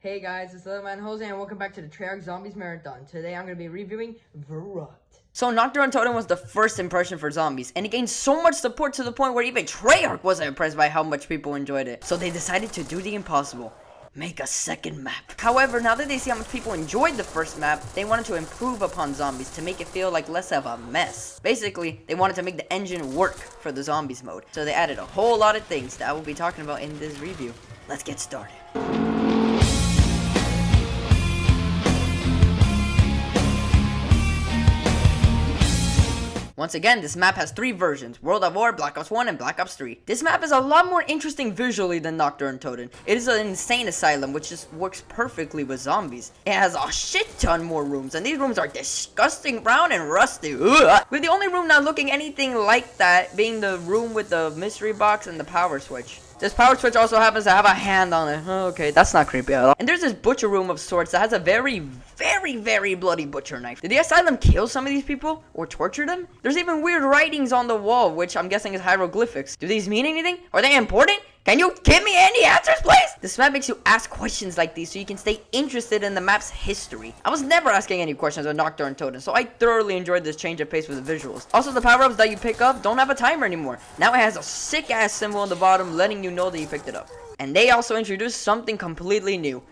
Hey guys, it's Little Man Jose and welcome back to the Treyarch Zombies Marathon. Today I'm going to be reviewing Verrückt. So Nocturne Totem was the first impression for zombies, and it gained so much support to the point where even Treyarch wasn't impressed by how much people enjoyed it. So they decided to do the impossible. Make a second map. However, now that they see how much people enjoyed the first map, they wanted to improve upon zombies to make it feel like less of a mess. Basically, they wanted to make the engine work for the zombies mode. So they added a whole lot of things that I will be talking about in this review. Let's get started. Once again, this map has 3 versions, World at War, Black Ops 1, and Black Ops 3. This map is a lot more interesting visually than Nocturne Totem. It is an insane asylum, which just works perfectly with zombies. It has a shit ton more rooms, and these rooms are disgusting brown and rusty. Ugh. With the only room not looking anything like that being the room with the mystery box and the power switch. This power switch also happens to have a hand on it. Oh, okay, that's not creepy at all. And there's this butcher room of sorts that has a very bloody butcher knife. Did the asylum kill some of these people? Or torture them? There's even weird writings on the wall, which I'm guessing is hieroglyphics. Do these mean anything? Are they important? Can you give me any answers, please? This map makes you ask questions like these so you can stay interested in the map's history. I was never asking any questions on Nocturne Totem, so I thoroughly enjoyed this change of pace with the visuals. Also, the power-ups that you pick up don't have a timer anymore. Now it has a sick-ass symbol on the bottom letting you know that you picked it up. And they also introduced something completely new.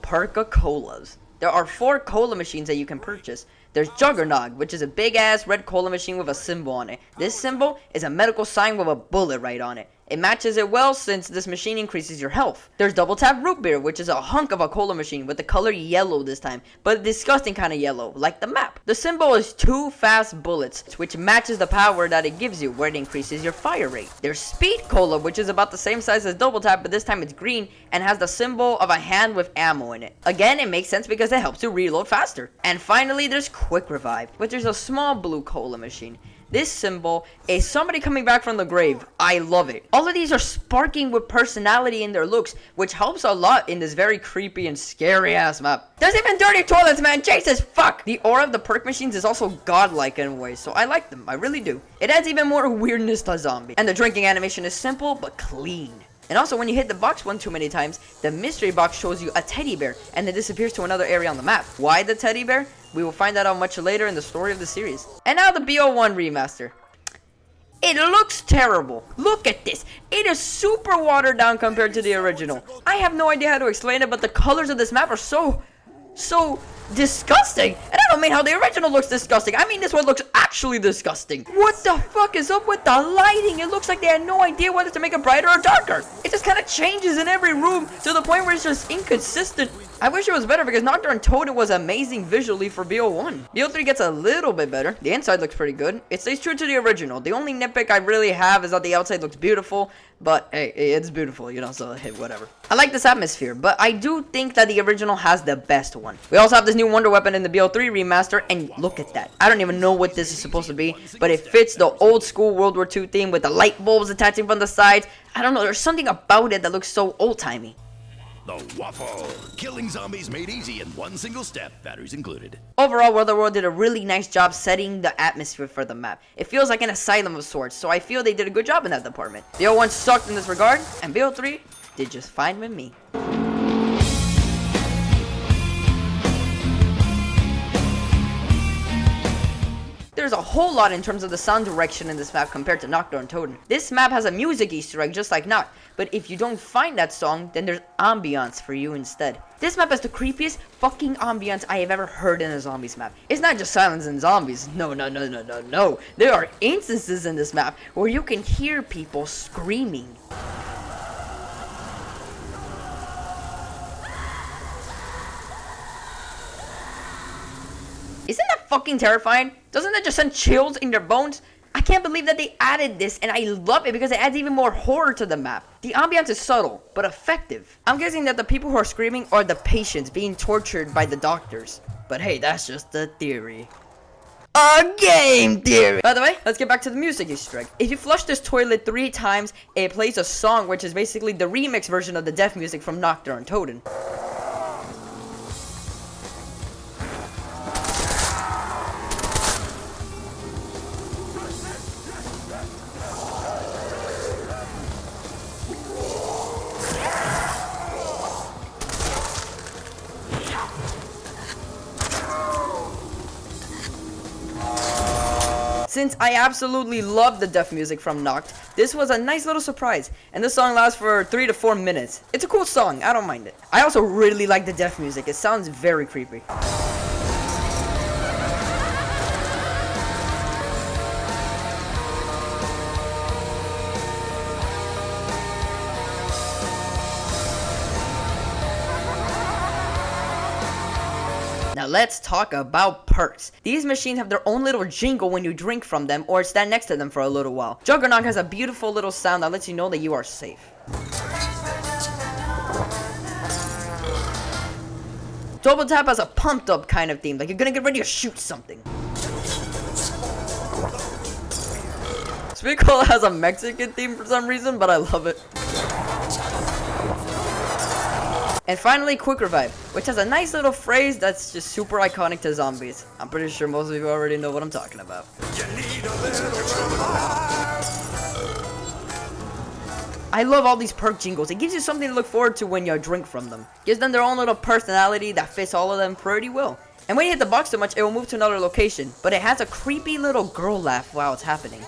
Perca-Colas. There are 4 cola machines that you can purchase. There's Juggernog, which is a big-ass red cola machine with a symbol on it. This symbol is a medical sign with a bullet right on it. It matches it well since this machine increases your health. There's Double Tap Root Beer, which is a hunk of a cola machine with the color yellow this time, but a disgusting kind of yellow, like the map. The symbol is 2 fast bullets, which matches the power that it gives you, where it increases your fire rate. There's Speed Cola, which is about the same size as Double Tap, but this time it's green and has the symbol of a hand with ammo in it. Again, it makes sense because it helps you reload faster. And finally, there's Quick Revive, which is a small blue cola machine. This symbol is somebody coming back from the grave. I love it. All of these are sparking with personality in their looks, which helps a lot in this very creepy and scary ass map. There's even dirty toilets, man. Jesus fuck. The aura of the perk machines is also godlike in a way, so I like them. I really do. It adds even more weirdness to zombie. And the drinking animation is simple but clean. And also, when you hit the box one too many times, the mystery box shows you a teddy bear, and it disappears to another area on the map. Why the teddy bear? We will find that out much later in the story of the series. And now the BO1 remaster. It looks terrible. Look at this. It is super watered down compared to the original. I have no idea how to explain it, but the colors of this map are so disgusting. And I don't mean how the original looks disgusting. I mean this one looks actually disgusting. What the fuck is up with the lighting? It looks like they had no idea whether to make it brighter or darker. It just kind of changes in every room to the point where it's just inconsistent. I wish it was better because Nocturne Totem was amazing visually for BO1. BO3 gets a little bit better. The inside looks pretty good. It stays true to the original. The only nitpick I really have is that the outside looks beautiful. But hey, it's beautiful, you know, so hey, whatever. I like this atmosphere, but I do think that the original has the best one. We also have this new wonder weapon in the BO3 remaster, and look at that. I don't even know what this is supposed to be, but it fits the old school World War II theme with the light bulbs attaching from the sides. I don't know, there's something about it that looks so old-timey. The Waffle. Killing zombies made easy in one single step, batteries included. Overall, World at War did a really nice job setting the atmosphere for the map. It feels like an asylum of sorts, so I feel they did a good job in that department. BO1 sucked in this regard, and BO3 did just fine with me. There's a whole lot in terms of the sound direction in this map compared to Nocturne Totem. This map has a music Easter egg just like Noct, but if you don't find that song, then there's ambiance for you instead. This map has the creepiest fucking ambiance I have ever heard in a zombies map. It's not just silence and zombies. No. There are instances in this map where you can hear people screaming. Isn't that fucking terrifying? Doesn't that just send chills in your bones? I can't believe that they added this, and I love it because it adds even more horror to the map. The ambiance is subtle, but effective. I'm guessing that the people who are screaming are the patients being tortured by the doctors. But hey, that's just a theory. A game theory! By the way, let's get back to the music Easter egg. If you flush this toilet 3 times, it plays a song which is basically the remix version of the death music from Nocturne Totem. Since I absolutely love the death music from Knocked, this was a nice little surprise, and this song lasts for 3 to 4 minutes. It's a cool song, I don't mind it. I also really like the death music, it sounds very creepy. Now let's talk about perks. These machines have their own little jingle when you drink from them or stand next to them for a little while. Juggernog has a beautiful little sound that lets you know that you are safe. Double Tap has a pumped up kind of theme, like you're gonna get ready to shoot something. Speed Cola has a Mexican theme for some reason, but I love it. And finally, Quick Revive, which has a nice little phrase that's just super iconic to zombies. I'm pretty sure most of you already know what I'm talking about. I love all these perk jingles. It gives you something to look forward to when you drink from them. Gives them their own little personality that fits all of them pretty well. And when you hit the box too much, it will move to another location. But it has a creepy little girl laugh while it's happening.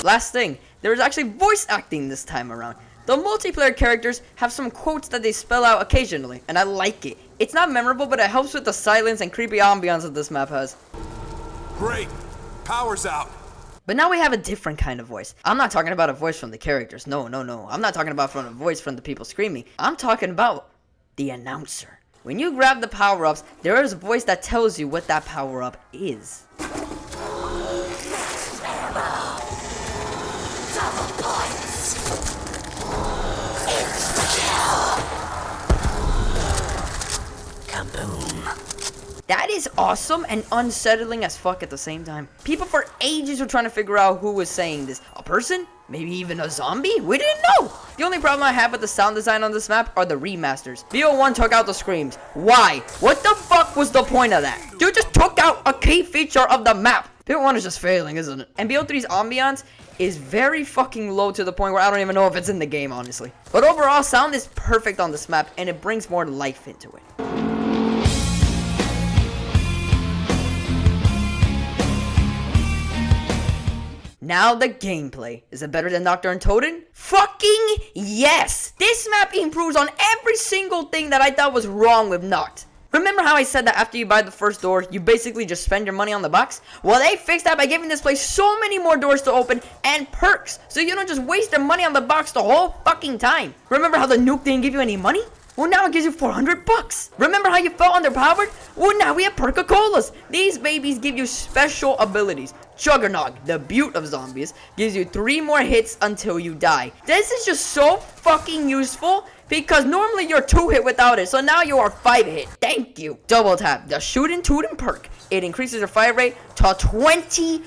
Last thing, there is actually voice acting this time around. The multiplayer characters have some quotes that they spell out occasionally, and I like it. It's not memorable, but it helps with the silence and creepy ambiance that this map has. Great, power's out. But now we have a different kind of voice. I'm not talking about a voice from the characters. No. I'm not talking about a voice from the people screaming. I'm talking about the announcer. When you grab the power-ups, there is a voice that tells you what that power-up is. That is awesome and unsettling as fuck at the same time. People for ages were trying to figure out who was saying this. A person? Maybe even a zombie? We didn't know! The only problem I have with the sound design on this map are the remasters. BO1 took out the screams. Why? What the fuck was the point of that? You just took out a key feature of the map. BO1 is just failing, isn't it? And BO3's ambiance is very fucking low to the point where I don't even know if it's in the game, honestly. But overall, sound is perfect on this map and it brings more life into it. Now the gameplay. Is it better than Nocturne and Totem? Fucking yes! This map improves on every single thing that I thought was wrong with Noct. Remember how I said that after you buy the first door, you basically just spend your money on the box? Well, they fixed that by giving this place so many more doors to open and perks, so you don't just waste your money on the box the whole fucking time. Remember how the nuke didn't give you any money? Well, now it gives you 400 bucks. Remember how you felt underpowered? Well, now we have Perca-Colas. These babies give you special abilities. Juggernog, the beaut of zombies, gives you 3 more hits until you die. This is just so fucking useful because normally you're 2 hit without it, so now you are 5 hit. Thank you. Double Tap, the shoot and toot and perk. It increases your fire rate to 20%.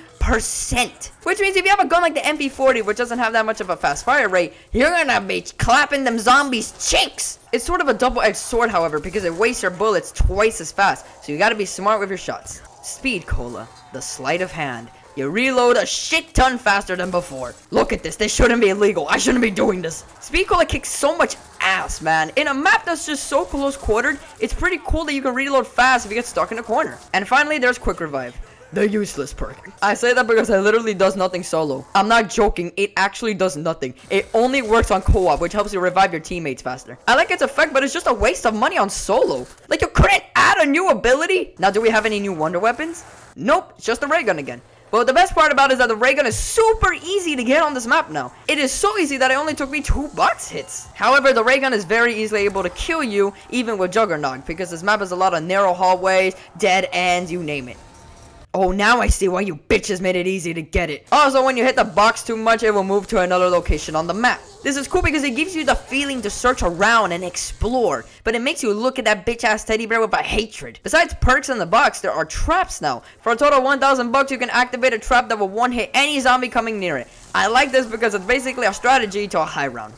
Which means if you have a gun like the MP40, which doesn't have that much of a fast fire rate, you're gonna be clapping them zombies' cheeks. It's sort of a double-edged sword, however, because it wastes your bullets twice as fast, so you gotta be smart with your shots. Speed Cola, the sleight of hand. You reload a shit ton faster than before. Look at this, this shouldn't be illegal. I shouldn't be doing this. Speed Cola kicks so much ass, man. In a map that's just so close quartered, it's pretty cool that you can reload fast if you get stuck in a corner. And finally, there's Quick Revive. The useless perk. I say that because it literally does nothing solo. I'm not joking, it actually does nothing. It only works on co-op, which helps you revive your teammates faster. I like its effect, but it's just a waste of money on solo. Like, you couldn't add a new ability? Now, do we have any new wonder weapons? Nope, it's just the ray gun again. But the best part about it is that the ray gun is super easy to get on this map now. It is so easy that it only took me 2 box hits. However, the ray gun is very easily able to kill you, even with Juggernog, because this map has a lot of narrow hallways, dead ends, you name it. Oh, now I see why you bitches made it easy to get it. Also, when you hit the box too much, it will move to another location on the map. This is cool because it gives you the feeling to search around and explore, but it makes you look at that bitch-ass teddy bear with a hatred. Besides perks in the box, there are traps now. For a total of 1,000 bucks, you can activate a trap that will one-hit any zombie coming near it. I like this because it's basically a strategy to a high round.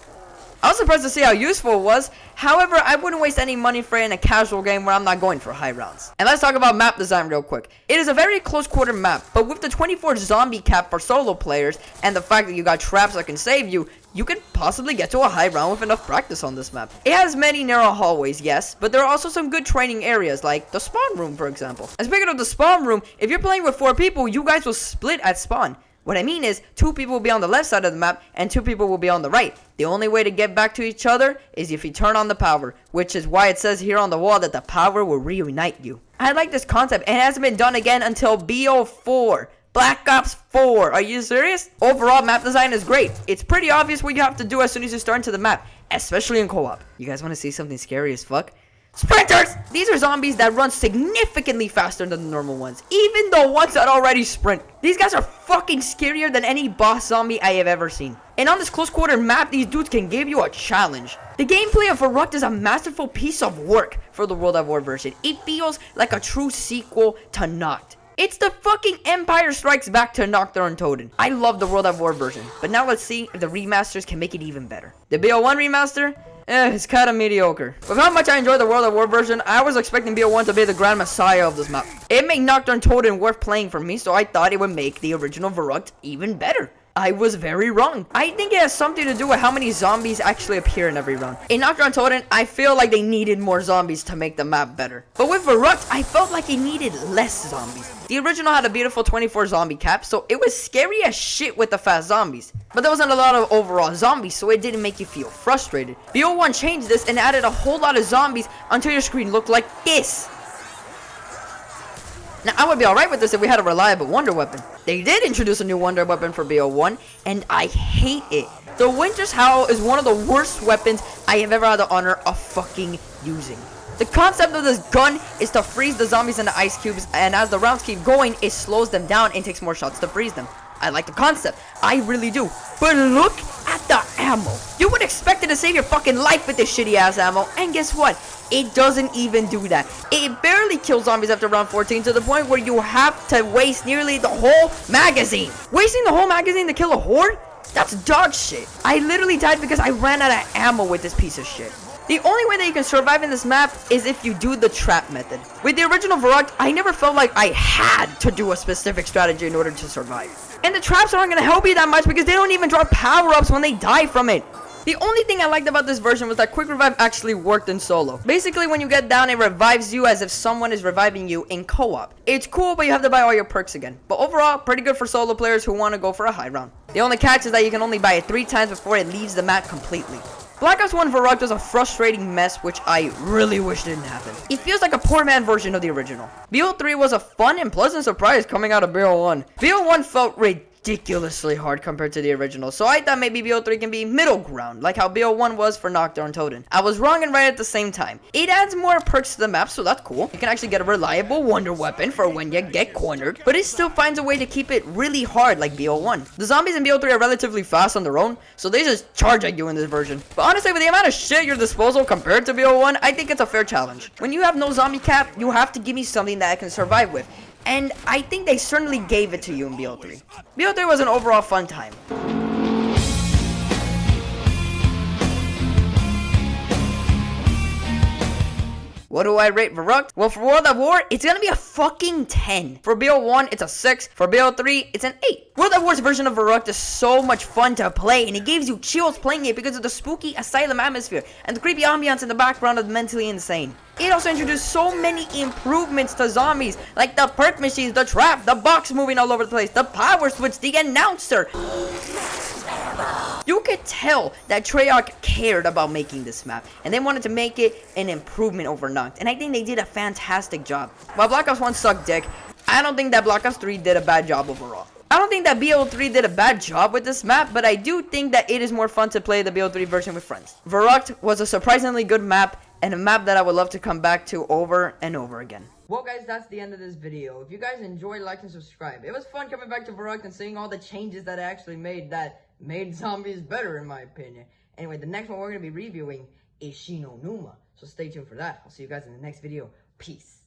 I was surprised to see how useful it was. However, I wouldn't waste any money for it in a casual game where I'm not going for high rounds. And let's talk about map design real quick. It is a very close quarter map, but with the 24 zombie cap for solo players and the fact that you got traps that can save you, you could possibly get to a high round with enough practice on this map. It has many narrow hallways, yes, but there are also some good training areas, like the spawn room, for example. And speaking of the spawn room, if you're playing with 4 people, you guys will split at spawn. What I mean is, 2 people will be on the left side of the map, and 2 people will be on the right. The only way to get back to each other is if you turn on the power, which is why it says here on the wall that the power will reunite you. I like this concept, and it hasn't been done again until BO4. Black Ops 4, are you serious? Overall, map design is great. It's pretty obvious what you have to do as soon as you start into the map, especially in co-op. You guys want to see something scary as fuck? Sprinters! These are zombies that run significantly faster than the normal ones, even the ones that already sprint. These guys are fucking scarier than any boss zombie I have ever seen. And on this close quarter map, these dudes can give you a challenge. The gameplay of Verrückt is a masterful piece of work for the World at War version. It feels like a true sequel to Knocked. It's the fucking Empire Strikes Back to Knocked Untitled. I love the World at War version, but now let's see if the remasters can make it even better. The BO1 remaster? It's kinda mediocre. With how much I enjoy the World at War version, I was expecting BO1 to be the grand messiah of this map. It made Knocked Untitled worth playing for me, so I thought it would make the original Verrückt even better. I was very wrong. I think it has something to do with how many zombies actually appear in every round. In Knocked Untitled, I feel like they needed more zombies to make the map better. But with Verrückt, I felt like it needed less zombies. The original had a beautiful 24 zombie cap, so it was scary as shit with the fast zombies. But there wasn't a lot of overall zombies, so it didn't make you feel frustrated. BO1 changed this and added a whole lot of zombies until your screen looked like this. Now, I would be alright with this if we had a reliable wonder weapon. They did introduce a new wonder weapon for BO1, and I hate it. The Winter's Howl is one of the worst weapons I have ever had the honor of fucking using. The concept of this gun is to freeze the zombies in the ice cubes, and as the rounds keep going, it slows them down and takes more shots to freeze them. I like the concept. I really do. But look at the ammo. You would expect it to save your fucking life with this shitty ass ammo, and guess what? It doesn't even do that. It barely kills zombies after round 14 to the point where you have to waste nearly the whole magazine. Wasting the whole magazine to kill a horde? That's dog shit. I literally died because I ran out of ammo with this piece of shit. The only way that you can survive in this map is if you do the trap method. With the original Verrückt, I never felt like I had to do a specific strategy in order to survive. And the traps aren't going to help you that much because they don't even drop power-ups when they die from it. The only thing I liked about this version was that quick revive actually worked in solo. Basically, when you get down, it revives you as if someone is reviving you in co-op. It's cool, but you have to buy all your perks again. But overall, pretty good for solo players who want to go for a high round. The only catch is that you can only buy it 3 times before it leaves the map completely. Black Ops 1 Verrückt was a frustrating mess, which I really wish didn't happen. It feels like a poor man version of the original. BO3 was a fun and pleasant surprise coming out of BO1. BO1 felt ridiculously hard compared to the original, so I thought maybe BO3 can be middle ground, like how BO1 was for Knocked Untitled. I was wrong and right at the same time. It adds more perks to the map, so that's cool. You can actually get a reliable wonder weapon for when you get cornered, but it still finds a way to keep it really hard like BO1. The zombies in BO3 are relatively fast on their own, so they just charge at you in this version. But honestly, with the amount of shit at your disposal compared to BO1, I think it's a fair challenge. When you have no zombie cap, you have to give me something that I can survive with. And I think they certainly gave it to you in BO3. BO3 was an overall fun time. What do I rate Verrückt? Well, for World at War, it's gonna be a fucking 10. For BO1, it's a 6. For BO3, it's an 8. World at War's version of Verrückt is so much fun to play, and it gives you chills playing it because of the spooky asylum atmosphere and the creepy ambiance in the background of Mentally Insane. It also introduced so many improvements to zombies, like the perk machines, the trap, the box moving all over the place, the power switch, the announcer. You could tell that Treyarch cared about making this map, and they wanted to make it an improvement over Knocked, and I think they did a fantastic job. While Black Ops 1 sucked dick, I don't think that Black Ops 3 did a bad job overall. I don't think that BO3 did a bad job with this map, but I do think that it is more fun to play the BO3 version with friends. Verrückt was a surprisingly good map, and a map that I would love to come back to over and over again. Well, guys, that's the end of this video. If you guys enjoyed, like and subscribe. It was fun coming back to Verrückt and seeing all the changes that I actually made that made zombies better, in my opinion. Anyway, the next one we're going to be reviewing is Shinonuma. So stay tuned for that. I'll see you guys in the next video. Peace.